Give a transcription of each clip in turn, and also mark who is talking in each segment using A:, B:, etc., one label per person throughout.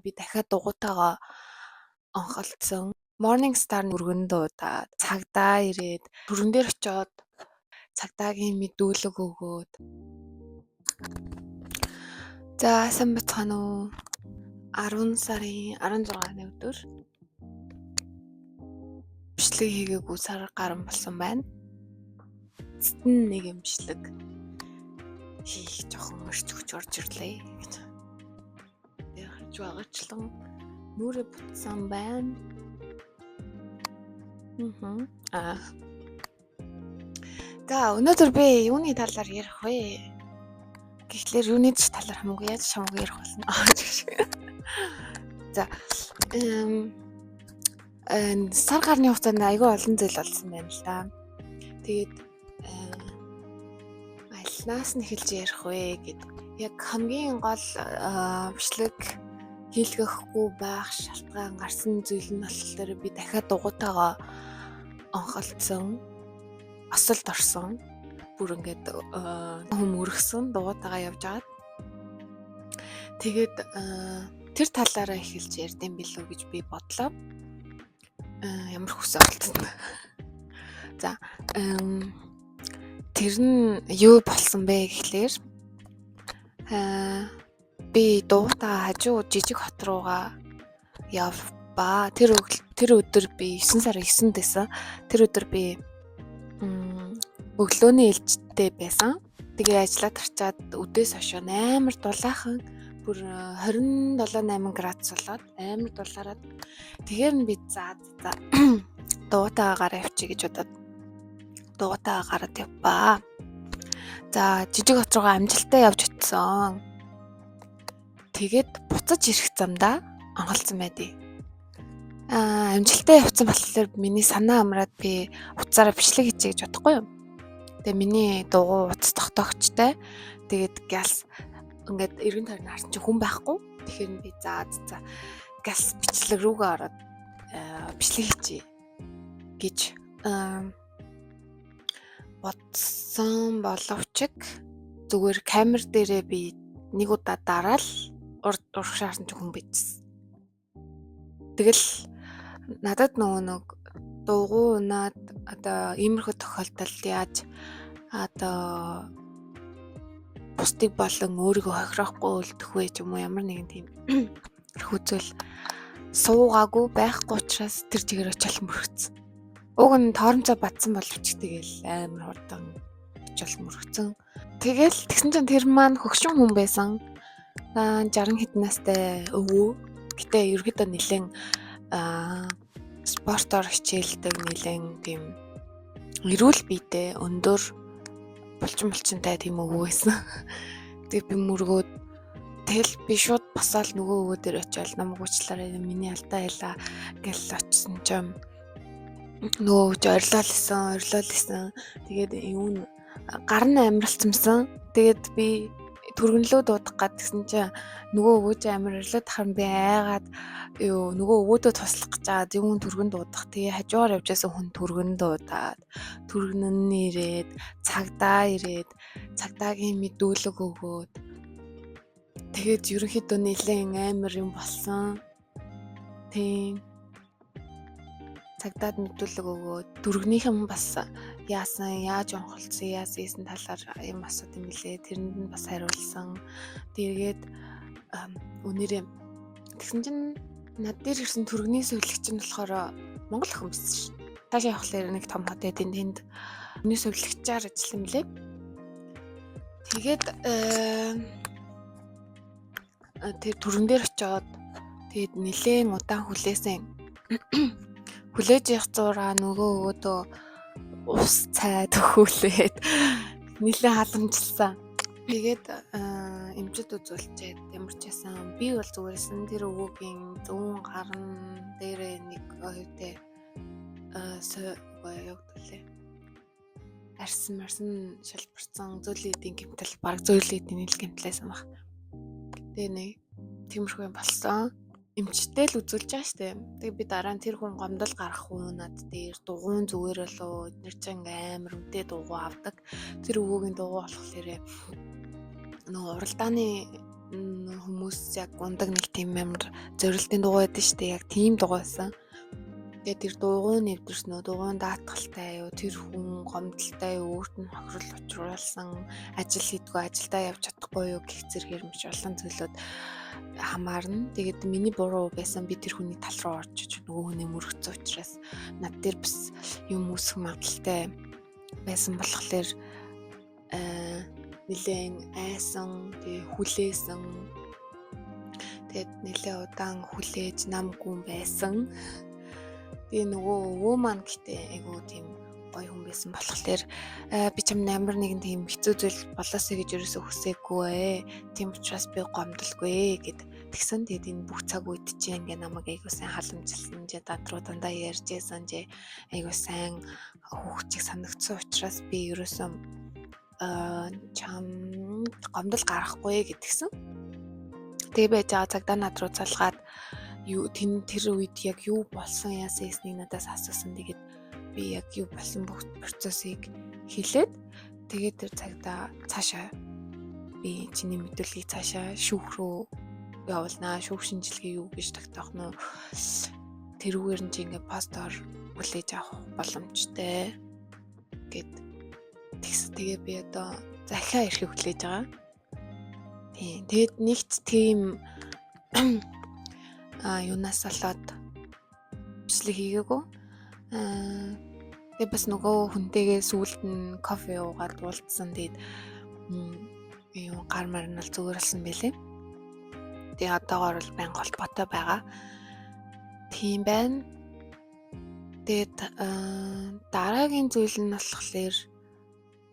A: би дахиад дугуйтайгаа онхолцсон. Morning Star өргөн дуудаад цагдаа ирээд түрэн дээр очиод цагдаагийн мэдүүлэг өгөөд за сайн бацхан уу 10 сарын 16-ны өдөр бичлэг хийгээгүй сар гарan болсон байна. Цэцэн нэг юм бичлэг хийх жоохон өрч өгч орж ирлээ гэж. Тэгээ харж байгаачлан нүрэ бутсан байна. За өнөөдөр би юуны талаар ярих вэ? Гэхдээ юуны талаар хамаагүй яаж хамаагүй ярих болно. За сар гарны хугацаанд айгүй олон зүйл болсон байна л да. Тэгээд алнаас нь эхэлж ярих вэ гэдэг. Яг хамгийн гол бичлэг хийлгэхгүй байх шалтгаан гарсан зүйл нь болохоор би дахиад дугуйтайгаа онхолцсон, осолд орсон. Бүр ингээд хүм өргсөн дугуйтайгаа явж агаад. Тэгээд тэр талаараа эхэлж ярьдсан билүү гэж би бодлоо. Ямар хүсээ болцсон. За тэр нь юу болсон бэ гэхлээр би дугуйтаа хажуу жижиг хот руугаа явбаа. Тэр өдөр би 9 сарын 9-нд байсан. Тэр өдөр би өглөөний ээлжтэй байсан. Тэгээ ажиллаад харчаад өдөөс хойш амар дулаахан бүр 27-8 градус болоод амар дулаараад тэгэхээр нь би за дугуйтаа гараа явчих гэж бодоод дугуйтаа гараад явбаа. За жижиг хот руугаа амжилттай явж очсон. Тэгээд буцаж ирэх замдаа онголцсон байдیں۔ Амжилттай явцсан болохоор миний санаа амраад би уцаараа бичлэг хийчихье гэж бодохгүй юу. Тэгээ миний дугуй уц тогтоогчтой. Тэгээд галс ингээд эргэн тойрны харсан чинь хүн байхгүй. Тэгэхээр би за галс бичлэг рүүгээ ороод бичлэг хийчихье гэж бодсон боловч зүгээр камер дээрээ би нэг удаа дараал урах шаарсан чинь хүн бичсэн. Тэгэл надад нэг дугуй унаад одоо иймэрхүү тохиолдолд яаж одоо бусдыг болон өөрийгөө хохирохгүй үлдэх вэ ч юм уу ямар нэгэн тийм хүзэл суугаагүй байхгүй учраас тэр чигээр очил мөрөгцсөн. Уг нь торомцоо батсан боловч тэгэл амар хурдан очил мөрөгцсөн. Тэгэл тэгсэн чинь тэр маань хөгшин хүн байсан. 60 хэдэн настай өвөө. Гэтэ ерөөдөө нэлээд спортоор хичээлдэг нэлээд тийм эрүүл биетэй өндөр булчинтай тийм өвөө байсан. Тэгээ би мөргөөд тэгэл би шууд босоод нөгөө өвөө дээр очиод намайг уучлаарай миний алдаа байлаа гэж очсон чинь нөгөө орлол исэн. Тэгээд юу гар нь амралтсан. Тэгээд би түргэнлөө дуудах гэдгсэн чинь нөгөө өвөө чинь амар орлоод харан би айгаад нөгөө өвөөдөө туслах гэж байгаа юм түргэн дуудах. Тэгээ хажуугаар явж байсан хүн түргэн дуудаад түргэн нь ирээд цагдаа ирээд цагдаагийн мэдүүлэг өгөөд тэгээд ерөнхийдөө нэлээд амар юм болсон. Тийм цагдаад мэдүүлэг өгөөд дөргнийхэн бас яасан яаж онхолцсон яасан талаар юм асууд юм билээ. Тэрэнд нь бас хариулсан. Тэгээд өнөрөө тэгсэн чинь над дээр ирсэн түргний сувлэгч нь болохоор Монгол охин байсан шин. Таашаа явахлаар нэг том хот эдийн тэнд түргний сувлэгчээр ажилласан билээ. Тэгээд тэр түргэн дээр очиод тэгээд нэлээд удаан хүлээсэн. Хүлээж явах зураа нөгөө өөдөө ус цай төхүүлээд нэлээд халамжилсан. Тэгээд эмчэд үзүүлчихэд ямар ч байсан би бол зүгээрсэн тэр өвөөгийн зүүн гарн дээрээ нэг хоёртой явагдуулээ. Арсан шалбарсан зөөлөн эдийн гэмтэл баг зөөлөн эдийн гэмтлээсэн баг. Тэгээ нэг тиймэрхүү юм болсон. Эмчтэй л үзүүлж байгаа штэ. Тэгээ би дараа нь тэр хүн гомдол гарах уу над дээр дугуун зүгээр болоо эднэр чинь амар үнэтэй дугуй авдаг. Тэр өвөөгийн дугуй болохоор нөгөө уралдааны хүмүүс яг ундаг нэг тийм амар зорилтын дугуй байдаг шүү дээ. Яг тийм дугуйсан. Тэгээд тэр дугуй нэвдэрснөө дугуйн даатгалтай юу, тэр хүн гомдолтой юу, өөрт нь хохирол учруулсан, ажил хийдгүү ажилдаа явж чадахгүй юу гэх зэргээр маш олон зүйлүүд хамаарна. Тэгээд миний буруу байсан, би тэр хүний тал руу орж нөгөө хүний мөрөгцсөн учраас над дээр бас юм үүсэх магадaltaй байсан болохоор нэлээд айсан, тэгээ хүлээсэн. Тэгээд нэлээд удаан хүлээж намгүй байсан. Тэгээ нөгөө өвөө маань гэтээ айгу тийм гоё хүн байсан болохоор би чам амар нэгэн тийм хэцүү зүйл болоосэй гэж ерөөсөө хүсээгүй. Тийм учраас би гомдолгүй гэд тэгсэн. Тэгээд энэ бүх цаг үед чи ингээ намайг айгу сайн халамжилсан, дад руу дандаа ярьж байсан, айгу сайн хүүхчиг санагдсан учраас би ерөөсөө чам гомдол гарахгүй гэдгсэн. Тэгээ байж байгаа цагдаа над руу залгаад юу тэр үед яг юу болсон яасан эснийг надаас асуусан. Тэгээд би яг юу болсон бүх процессыг хэлээд тэгээд тэр цагдаа цаашаа би чиний мэдүүлгийг цаашаа шүүх рүү явуулнаа. Шүүх шинжилгээ юу гэж тогтоох нь тэрүүгээр нь чи ингээ пастор хүлээж авах боломжтой гэд тэгс. Тэгээ би одоо захиа ирэхийг хүлээж байгаа. Тийм. Тэгээд нэгт тийм юунаас болоод бичлэг хийгээгүй. Тэгээ бас нөгөө хүнтэйгээ сүүлд нь кофе уугаад уулзсан. Тэгээд юу гар марнал зүгээр болсон байлээ. Тэгээ одоогоор л байнга холбоотой байгаа. Тийм байна. Тэгээд дараагийн зүйл нь болохоор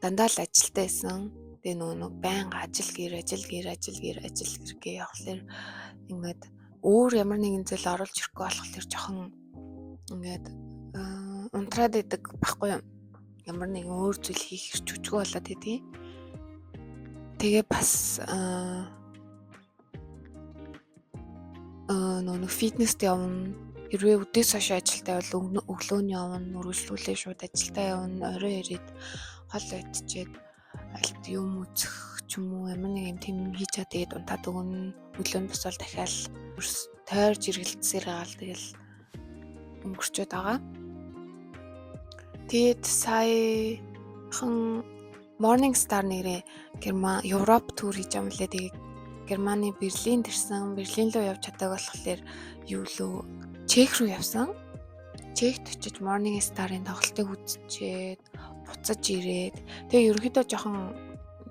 A: дандаа л ажилтаа байсан. Тэгээ нөгөө байнга ажил гэр гээ явахлаар ингээд өөр ямар нэгэн зүйл оруулж ирэхгүй болохоор жоохон ингээд унтраад идэг байхгүй юу? Ямар нэгэн өөр зүйл хийх чүчгөө болоод идэв. Тэгээ бас нөгөө фитнест явна. Хэрвээ өдөөс хойш ажилтаа бол өглөөний явна, үргэлжлүүлээ шууд ажилтаа явна, орой ирээд хол идчихэд алт юм үзэх ч юм уу ямар нэг юм тийм хийж чад тэгээд унтаад өгнө. Өглөөнд бас бол дахиад тойрж эргэлцсээр гаал тэгэл өнгөрчөөд байгаа. Тэгээд саяхан Morning Star нэрээ Европ тур хийж байгаа мөлий. Тэгээд Германы Берлинд ирсэн. Берлин руу явж чадаагүй болохоор юу лөө Чех руу явсан. Чехт очиж Morning Star-ын тоглолтыг үзчихэд буцаж ирээд тэгээ ерөнхийдөө жоохон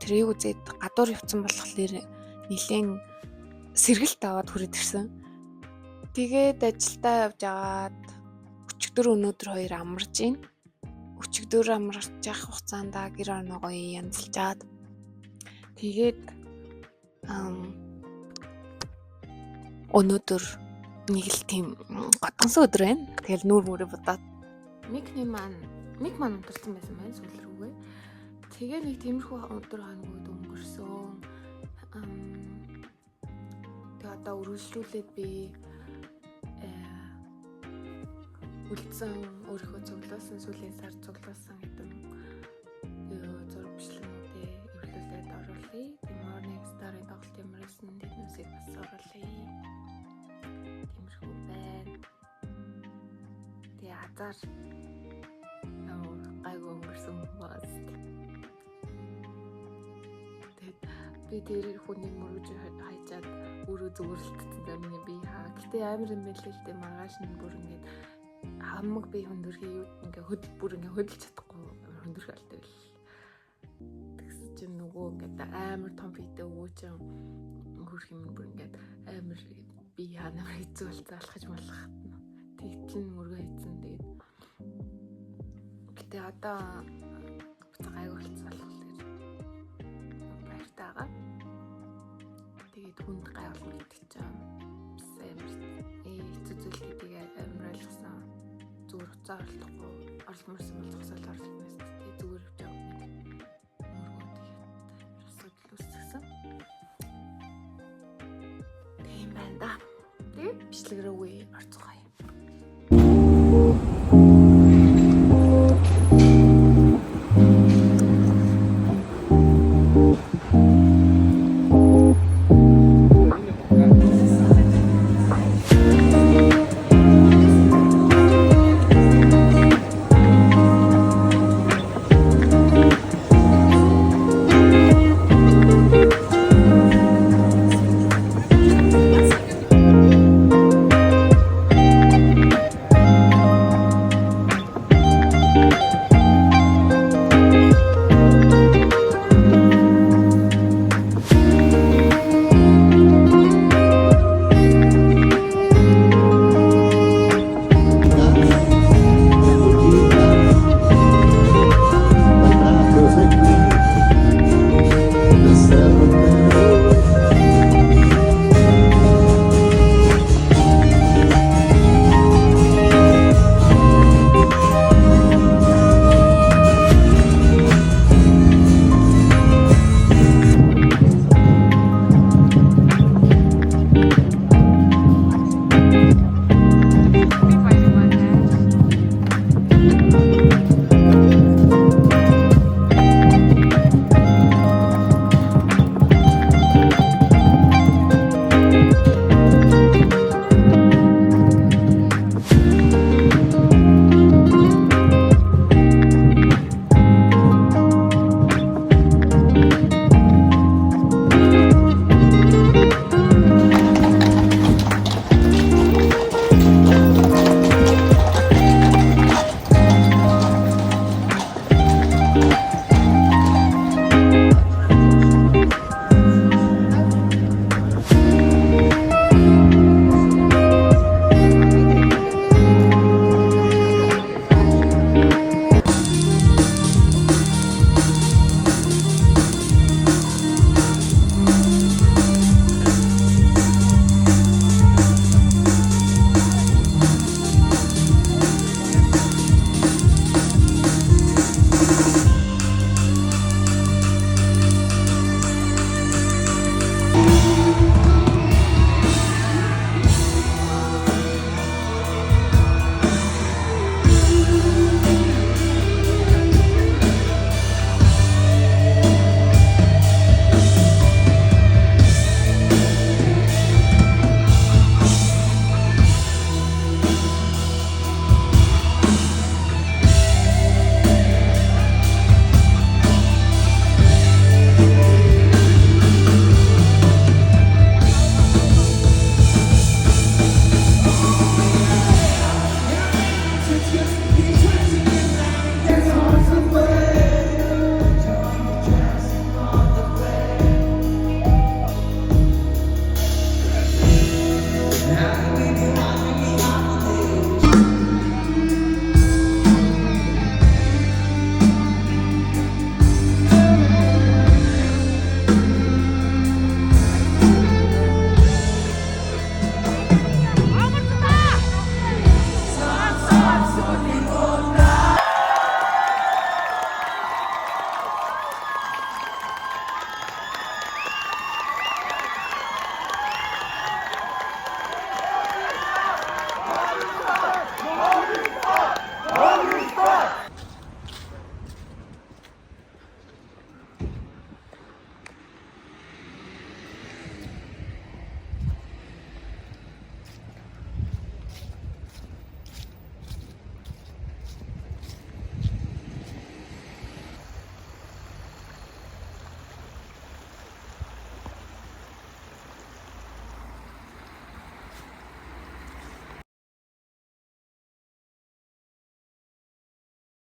A: тэрийг үзээд гадуур явцсан болохоор нэлээд сэргэлт аваад хүрээд ирсэн. Тэгээд ажилдаа явж агаад өчигдөр өнөөдөр хоёр амарж гин. Өчигдөр амарч явах хугацаанд гэр орноо гоё янзлж агаад тэгээд өнөөдөр нэг л тийм годгонсон өдөр байна. Тэгэл нүүр мөрөө бодоод мик маань унтарсан байсан байна сүүл рүүгээ. Тэгээ нэг тиймэрхүү өдөр хоногуд өнгөрсөн. Тэгээ одоо үргэлжлүүлээд би үлдсэн өөрийнхөө цуглуулсан сүүлийн сар цуглуулсан гэдэг зураг бичлэгүүдээ эвлүүлээд оруулъя. Morning Star-ын тоглолт ямар байсан тэднээсийг бас оруулъя. Тиймэрхүү байна. Тэгээ азар гайгүй өнгөрсөн бас. Тэгээд би тэр хүний мөрөж хайчаад өөрөө зүгэрлэлтсэн миний би хаа. Гэтэ амар юм байлээ л дээ маргааш нь бүр ингээд хамаг би хөндөрхий юу ингээ хөдөлж чадахгүй хөндөрхий алтай л. Тэгсэн чинь нөгөө ингээд амар том битээ өвөө чинь хөрх юм бүр ингээд амар би яанаа хэцүү болцоо алхаж малах. Тэгтэл мөргөө хийцэн тэгээд гэтээ одоо гайг болцоо болохоор баяртайгаа тэгээд хүнд гай болно гэдэг чинь амар хэцүү зүйл гэдгийг амар ойлгосон. Зүгээр хуцаа орлохгүй орломорсон бол зогсоол орлох байсан. Тэгээд зүгээр явж байгаа нэг мөргөө тэгээд асуудал үүсгэсэн. Тийм байна да. Тэгээд бичлэг рүү орцгоё.